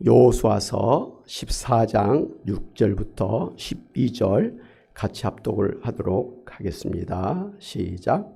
여호수아서 14장 6절부터 12절 같이 합독을 하도록 하겠습니다. 시작.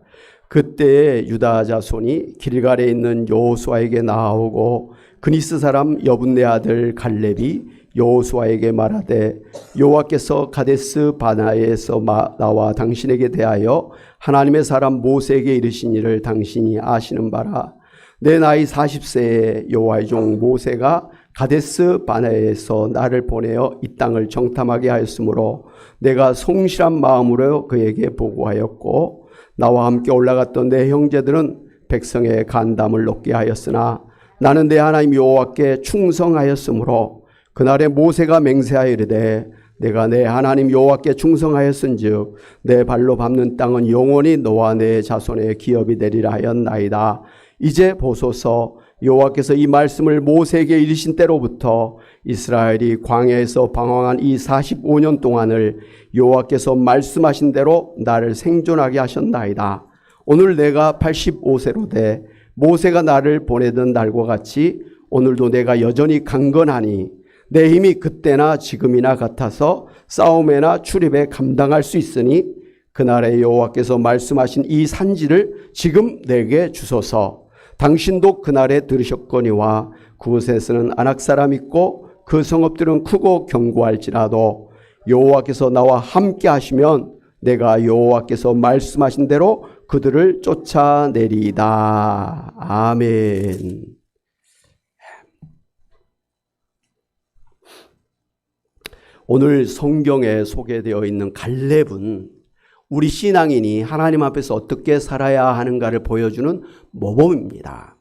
그때 유다 자손이 길갈에 있는 여호수아에게 나아오고 그니스 사람 여분네 아들 갈렙이 여호수아에게 말하되 여호와께서 가데스 바네아에서 나와 당신에게 대하여 하나님의 사람 모세에게 이르신 일을 당신이 아시는 바라. 내 나이 40세에 여호와의 종 모세가 가데스 바네아에서 나를 보내어 이 땅을 정탐하게 하였으므로 내가 성실한 마음으로 그에게 보고하였고 나와 함께 올라갔던 내 형제들은 백성의 간담을 높게 하였으나 나는 내 하나님 여호와께 충성하였으므로 그날에 모세가 맹세하여 이르되 내가 내 하나님 여호와께 충성하였은즉 내 발로 밟는 땅은 영원히 너와 내 자손의 기업이 되리라 하였나이다. 이제 보소서 여호와께서 이 말씀을 모세에게 이르신 때로부터 이스라엘이 광야에서 방황한 이 45년 동안을 여호와께서 말씀하신 대로 나를 생존하게 하셨나이다. 오늘 내가 85세로 돼 모세가 나를 보내던 날과 같이 오늘도 내가 여전히 강건하니 내 힘이 그때나 지금이나 같아서 싸움에나 출입에 감당할 수 있으니 그날에 여호와께서 말씀하신 이 산지를 지금 내게 주소서. 당신도 그날에 들으셨거니와 그곳에서는 아낙 사람 있고 그 성읍들은 크고 견고할지라도 여호와께서 나와 함께 하시면 내가 여호와께서 말씀하신 대로 그들을 쫓아내리이다. 아멘. 오늘 성경에 소개되어 있는 갈렙은 우리 신앙인이 하나님 앞에서 어떻게 살아야 하는가를 보여주는 모범입니다.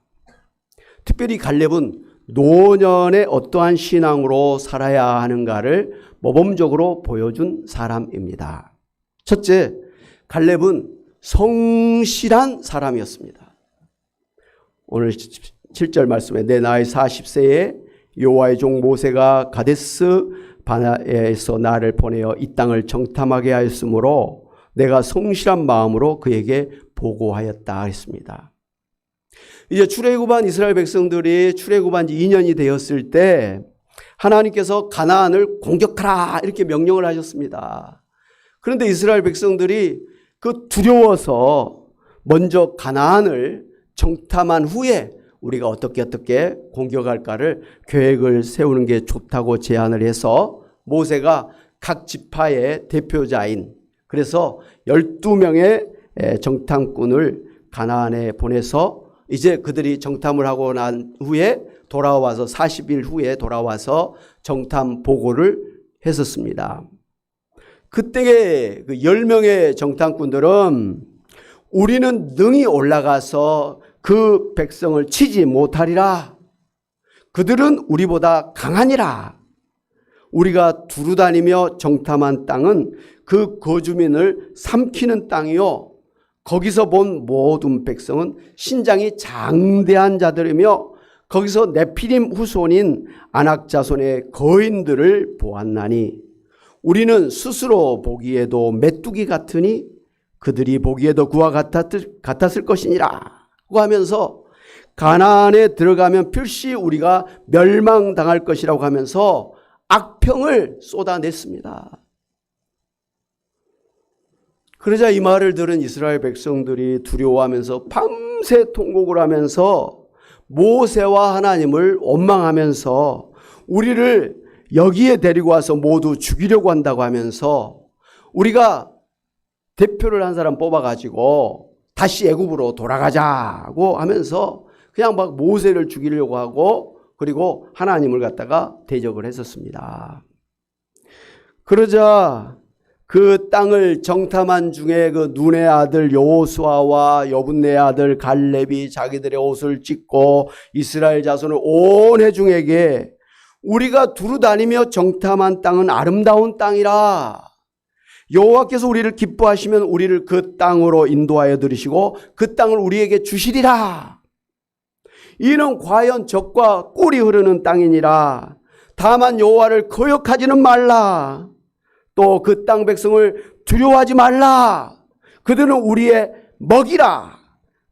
특별히 갈렙은 노년에 어떠한 신앙으로 살아야 하는가를 모범적으로 보여준 사람입니다. 첫째, 갈렙은 성실한 사람이었습니다. 오늘 7절 말씀에 내 나이 40세에 여호와의 종 모세가 가데스 바네아에서 나를 보내어 이 땅을 정탐하게 하였으므로 내가 성실한 마음으로 그에게 보고하였다 했습니다. 이제 출애굽한 이스라엘 백성들이 출애굽한 지 2년이 되었을 때 하나님께서 가나안을 공격하라 이렇게 명령을 하셨습니다. 그런데 이스라엘 백성들이 그 두려워서 먼저 가나안을 정탐한 후에 우리가 어떻게 공격할까를 계획을 세우는 게 좋다고 제안을 해서 모세가 각 지파의 대표자인 그래서 12명의 정탐꾼을 가나안에 보내서 이제 그들이 정탐을 하고 난 후에 돌아와서 40일 후에 돌아와서 정탐 보고를 했었습니다. 그때 그 10명의 정탐꾼들은 우리는 능히 올라가서 그 백성을 치지 못하리라. 그들은 우리보다 강하니라. 우리가 두루다니며 정탐한 땅은 그 거주민을 삼키는 땅이요. 거기서 본 모든 백성은 신장이 장대한 자들이며 거기서 네피림 후손인 아낙 자손의 거인들을 보았나니 우리는 스스로 보기에도 메뚜기 같으니 그들이 보기에도 그와 같았을 것이니라 고 하면서 가나안에 들어가면 필시 우리가 멸망당할 것이라고 하면서 악평을 쏟아냈습니다. 그러자 이 말을 들은 이스라엘 백성들이 두려워하면서 밤새 통곡을 하면서 모세와 하나님을 원망하면서 우리를 여기에 데리고 와서 모두 죽이려고 한다고 하면서 우리가 대표를 한 사람 뽑아가지고 다시 애굽으로 돌아가자고 하면서 그냥 막 모세를 죽이려고 하고 그리고 하나님을 갖다가 대적을 했었습니다. 그러자 그 땅을 정탐한 중에 그 눈의 아들 여호수아와 여분네 아들 갈렙이 자기들의 옷을 찢고 이스라엘 자손을 온 회중에게 우리가 두루다니며 정탐한 땅은 아름다운 땅이라 여호와께서 우리를 기뻐하시면 우리를 그 땅으로 인도하여 들으시고 그 땅을 우리에게 주시리라. 이는 과연 적과 꿀이 흐르는 땅이니라. 다만 여호와를 거역하지는 말라. 또 그 땅 백성을 두려워하지 말라. 그들은 우리의 먹이라.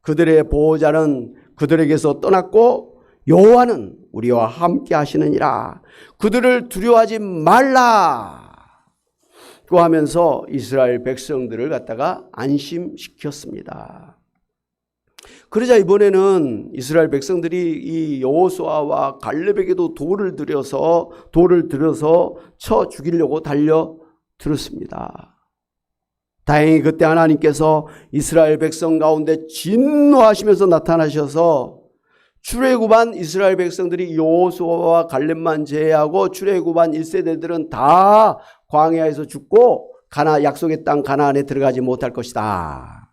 그들의 보호자는 그들에게서 떠났고 여호와는 우리와 함께 하시느니라. 그들을 두려워하지 말라. 고 하면서 이스라엘 백성들을 갖다가 안심시켰습니다. 그러자 이번에는 이스라엘 백성들이 이 여호수아와 갈렙에게도 돌을 들여서 쳐 죽이려고 달려들었습니다. 다행히 그때 하나님께서 이스라엘 백성 가운데 진노하시면서 나타나셔서 출애굽한 이스라엘 백성들이 여호수아와 갈렙만 제외하고 출애굽한 1세대들은 다 광야에서 죽고 약속의 땅 가나안에 들어가지 못할 것이다.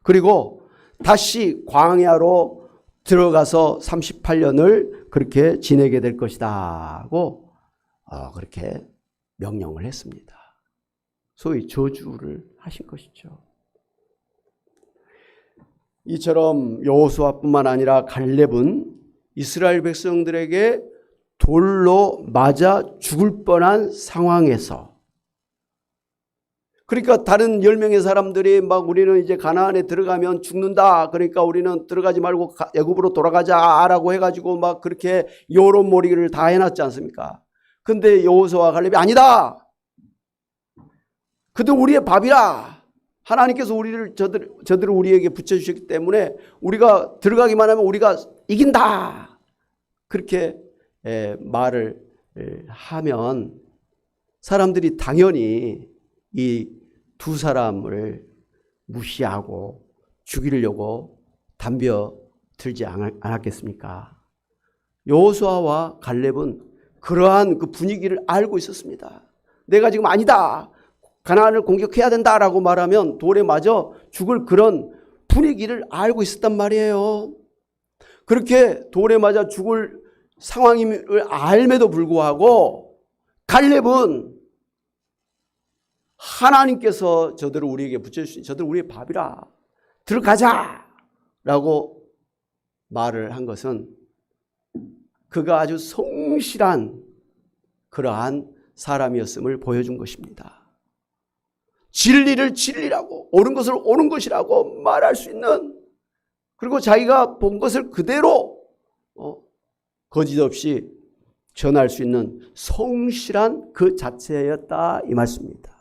그리고 다시 광야로 들어가서 38년을 그렇게 지내게 될 것이다 하고 그렇게 명령을 했습니다. 소위 저주를 하신 것이죠. 이처럼 여호수아뿐만 아니라 갈렙은 이스라엘 백성들에게 돌로 맞아 죽을 뻔한 상황에서, 그러니까 다른 10명의 사람들이 막 우리는 이제 가나안에 들어가면 죽는다, 그러니까 우리는 들어가지 말고 애굽으로 돌아가자라고 해가지고 막 그렇게 여론몰이를 다 해놨지 않습니까? 근데 여호수아와 갈렙이 아니다, 그들 우리의 밥이라, 하나님께서 저들을 우리에게 붙여주셨기 때문에 우리가 들어가기만 하면 우리가 이긴다, 그렇게 말을 하면 사람들이 당연히 이 두 사람을 무시하고 죽이려고 덤벼들지 않았겠습니까? 여호수아와 갈렙은 그러한 그 분위기를 알고 있었습니다. 내가 지금 아니다, 가나안을 공격해야 된다라고 말하면 돌에 맞아 죽을 그런 분위기를 알고 있었단 말이에요. 그렇게 돌에 맞아 죽을 상황임을 알매도 불구하고 갈렙은 하나님께서 저들을 우리에게 붙여주신, 저들 우리의 밥이라, 들어가자 라고 말을 한 것은 그가 아주 성실한 그러한 사람이었음을 보여준 것입니다. 진리를 진리라고, 옳은 것을 옳은 것이라고 말할 수 있는, 그리고 자기가 본 것을 그대로 거짓 없이 전할 수 있는 성실한 그 자체였다, 이 말씀입니다.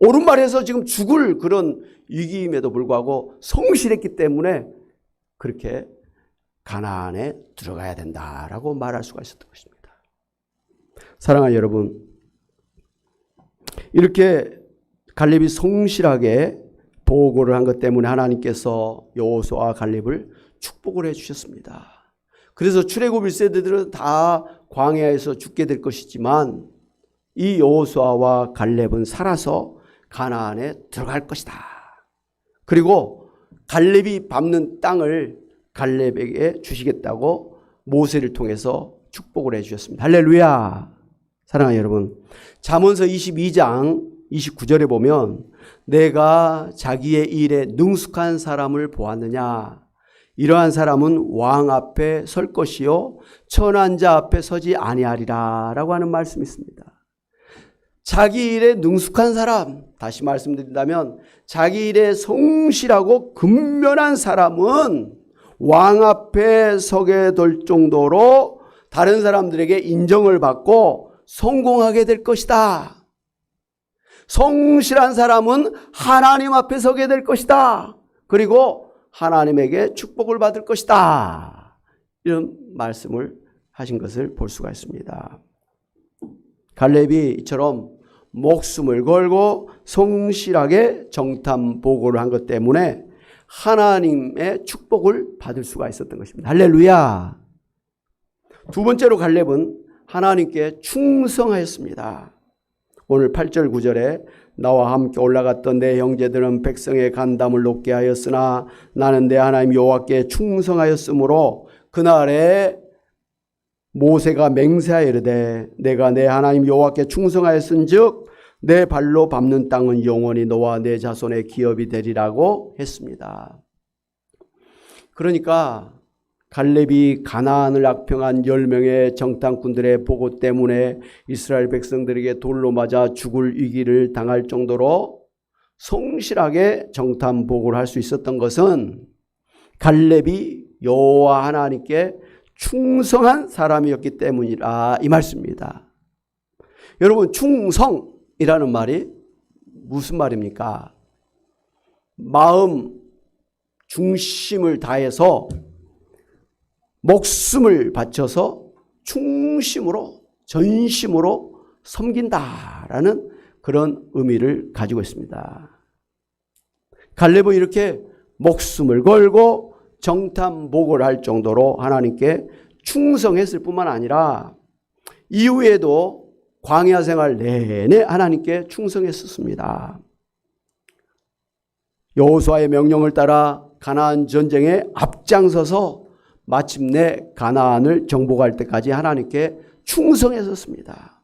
옳은 말에서 지금 죽을 그런 위기임에도 불구하고 성실했기 때문에 그렇게 가나안에 들어가야 된다라고 말할 수가 있었던 것입니다. 사랑하는 여러분, 이렇게 갈렙이 성실하게 보고를 한 것 때문에 하나님께서 여호수아와 갈렙을 축복을 해 주셨습니다. 그래서 출애굽 1세대들은 다 광야에서 죽게 될 것이지만 이 여호수아와 갈렙은 살아서 가나안에 들어갈 것이다. 그리고 갈렙이 밟는 땅을 갈렙에게 주시겠다고 모세를 통해서 축복을 해 주셨습니다. 할렐루야. 사랑하는 여러분, 잠언서 22장 29절에 보면 내가 자기의 일에 능숙한 사람을 보았느냐, 이러한 사람은 왕 앞에 설 것이요 천한 자 앞에 서지 아니하리라 라고 하는 말씀이 있습니다. 자기 일에 능숙한 사람, 다시 말씀드린다면 자기 일에 성실하고 근면한 사람은 왕 앞에 서게 될 정도로 다른 사람들에게 인정을 받고 성공하게 될 것이다. 성실한 사람은 하나님 앞에 서게 될 것이다. 그리고 하나님에게 축복을 받을 것이다. 이런 말씀을 하신 것을 볼 수가 있습니다. 갈렙이 이처럼 목숨을 걸고 성실하게 정탐 보고를 한 것 때문에 하나님의 축복을 받을 수가 있었던 것입니다. 할렐루야. 두 번째로 갈렙은 하나님께 충성하였습니다. 오늘 8절 9절에 나와 함께 올라갔던 내 형제들은 백성의 간담을 높게 하였으나 나는 내 하나님 여호와께 충성하였으므로 그날에 모세가 맹세하여 이르되 내가 내 하나님 여호와께 충성하였은즉 내 발로 밟는 땅은 영원히 너와 내 자손의 기업이 되리라고 했습니다. 그러니까 갈렙이 가나안을 악평한 10명의 정탐꾼들의 보고 때문에 이스라엘 백성들에게 돌로 맞아 죽을 위기를 당할 정도로 성실하게 정탐 보고를 할 수 있었던 것은 갈렙이 여호와 하나님께 충성한 사람이었기 때문이라 이 말씀입니다. 여러분, 충성이라는 말이 무슨 말입니까? 마음 중심을 다해서 목숨을 바쳐서 중심으로 전심으로 섬긴다라는 그런 의미를 가지고 있습니다. 갈렙은 이렇게 목숨을 걸고 정탐복을 할 정도로 하나님께 충성했을 뿐만 아니라 이후에도 광야 생활 내내 하나님께 충성했었습니다. 여호수아의 명령을 따라 가나안 전쟁에 앞장서서 마침내 가나안을 정복할 때까지 하나님께 충성했었습니다.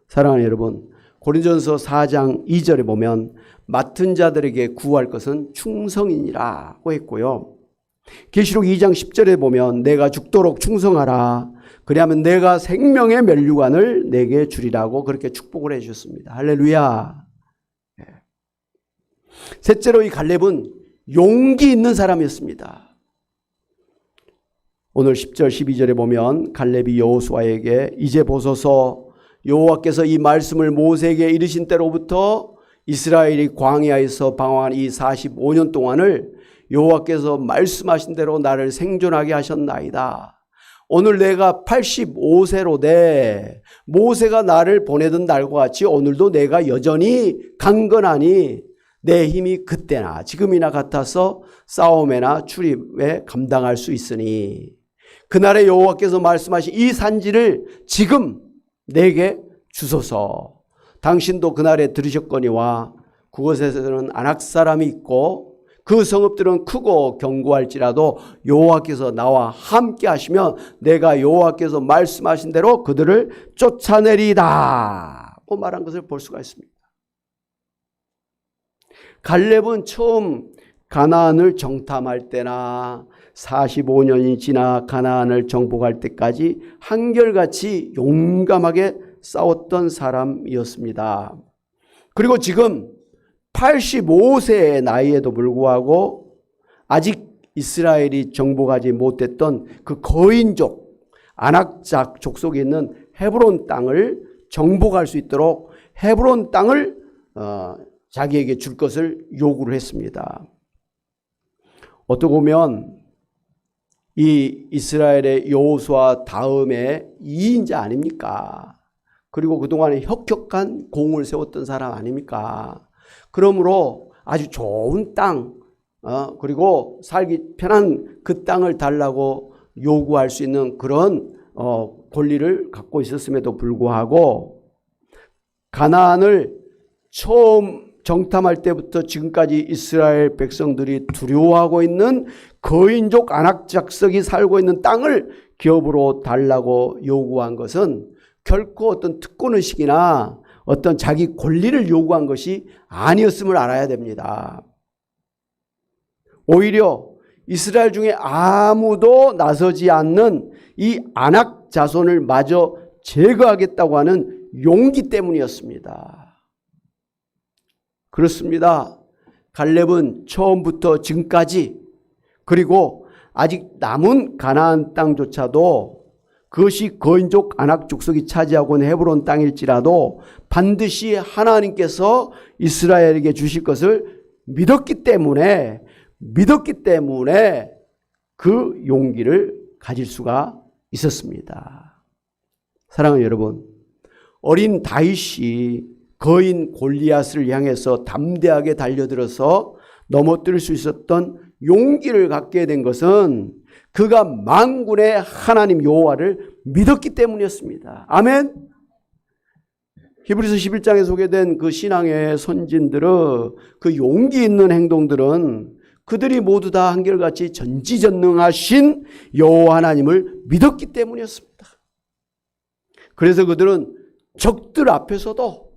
사랑하는 여러분, 고린도전서 4장 2절에 보면 맡은 자들에게 구할 것은 충성이니라고 했고요. 계시록 2장 10절에 보면 내가 죽도록 충성하라. 그리하면 내가 생명의 면류관을 내게 주리라고 그렇게 축복을 해 주셨습니다. 할렐루야. 셋째로 이 갈렙은 용기 있는 사람이었습니다. 오늘 10절 12절에 보면 갈렙이 여호수아에게 이제 보소서 여호와께서 이 말씀을 모세에게 이르신 때로부터 이스라엘이 광야에서 방황한 이 45년 동안을 여호와께서 말씀하신 대로 나를 생존하게 하셨나이다. 오늘 내가 85세로 돼 모세가 나를 보내던 날과 같이 오늘도 내가 여전히 강건하니 내 힘이 그때나 지금이나 같아서 싸움에나 출입에 감당할 수 있으니 그날에 여호와께서 말씀하신 이 산지를 지금 내게 주소서. 당신도 그날에 들으셨거니와 그곳에서는 안악 사람이 있고 그 성읍들은 크고 견고할지라도 여호와께서 나와 함께 하시면 내가 여호와께서 말씀하신 대로 그들을 쫓아내리다 고 말한 것을 볼 수가 있습니다. 갈렙은 처음 가나안을 정탐할 때나 45년이 지나 가나안을 정복할 때까지 한결같이 용감하게 싸웠던 사람이었습니다. 그리고 지금 85세의 나이에도 불구하고 아직 이스라엘이 정복하지 못했던 그 거인족 안악작 족속에 있는 헤브론 땅을 정복할 수 있도록 헤브론 땅을 자기에게 줄 것을 요구를 했습니다. 어떻게 보면 이 이스라엘의 여호수아 다음에 2인자 아닙니까? 그리고 그동안에 혁혁한 공을 세웠던 사람 아닙니까? 그러므로 아주 좋은 땅 그리고 살기 편한 그 땅을 달라고 요구할 수 있는 그런 권리를 갖고 있었음에도 불구하고 가나안을 처음 정탐할 때부터 지금까지 이스라엘 백성들이 두려워하고 있는 거인족 안악작석이 살고 있는 땅을 기업으로 달라고 요구한 것은 결코 어떤 특권의식이나 어떤 자기 권리를 요구한 것이 아니었음을 알아야 됩니다. 오히려 이스라엘 중에 아무도 나서지 않는 이 안악 자손을 마저 제거하겠다고 하는 용기 때문이었습니다. 그렇습니다. 갈렙은 처음부터 지금까지 그리고 아직 남은 가나안 땅조차도 그것이 거인족 안악 족속이 차지하고 있는 헤브론 땅일지라도 반드시 하나님께서 이스라엘에게 주실 것을 믿었기 때문에 그 용기를 가질 수가 있었습니다. 사랑하는 여러분, 어린 다윗이 거인 골리앗을 향해서 담대하게 달려들어서 넘어뜨릴 수 있었던 용기를 갖게 된 것은 그가 만군의 하나님 여호와를 믿었기 때문이었습니다. 아멘. 히브리서 11장에 소개된 그 신앙의 선진들의 그 용기 있는 행동들은 그들이 모두 다 한결같이 전지전능하신 여호와 하나님을 믿었기 때문이었습니다. 그래서 그들은 적들 앞에서도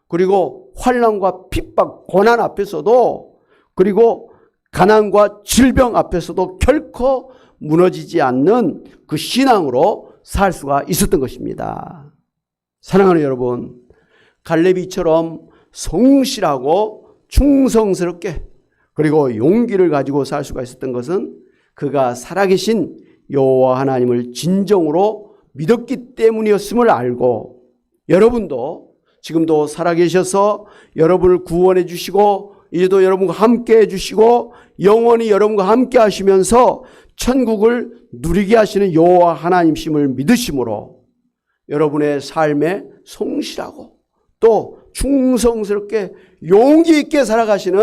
그리고 환난과 핍박, 고난 앞에서도 그리고 가난과 질병 앞에서도 결코 무너지지 않는 그 신앙으로 살 수가 있었던 것입니다. 사랑하는 여러분, 갈렙이처럼 성실하고 충성스럽게 그리고 용기를 가지고 살 수가 있었던 것은 그가 살아계신 여호와 하나님을 진정으로 믿었기 때문이었음을 알고, 여러분도 지금도 살아계셔서 여러분을 구원해 주시고 이제도 여러분과 함께 해주시고 영원히 여러분과 함께 하시면서 천국을 누리게 하시는 여호와 하나님심을 믿으심으로 여러분의 삶에 성실하고 또 충성스럽게 용기 있게 살아가시는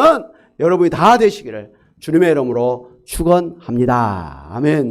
여러분이 다 되시기를 주님의 이름으로 축원합니다. 아멘.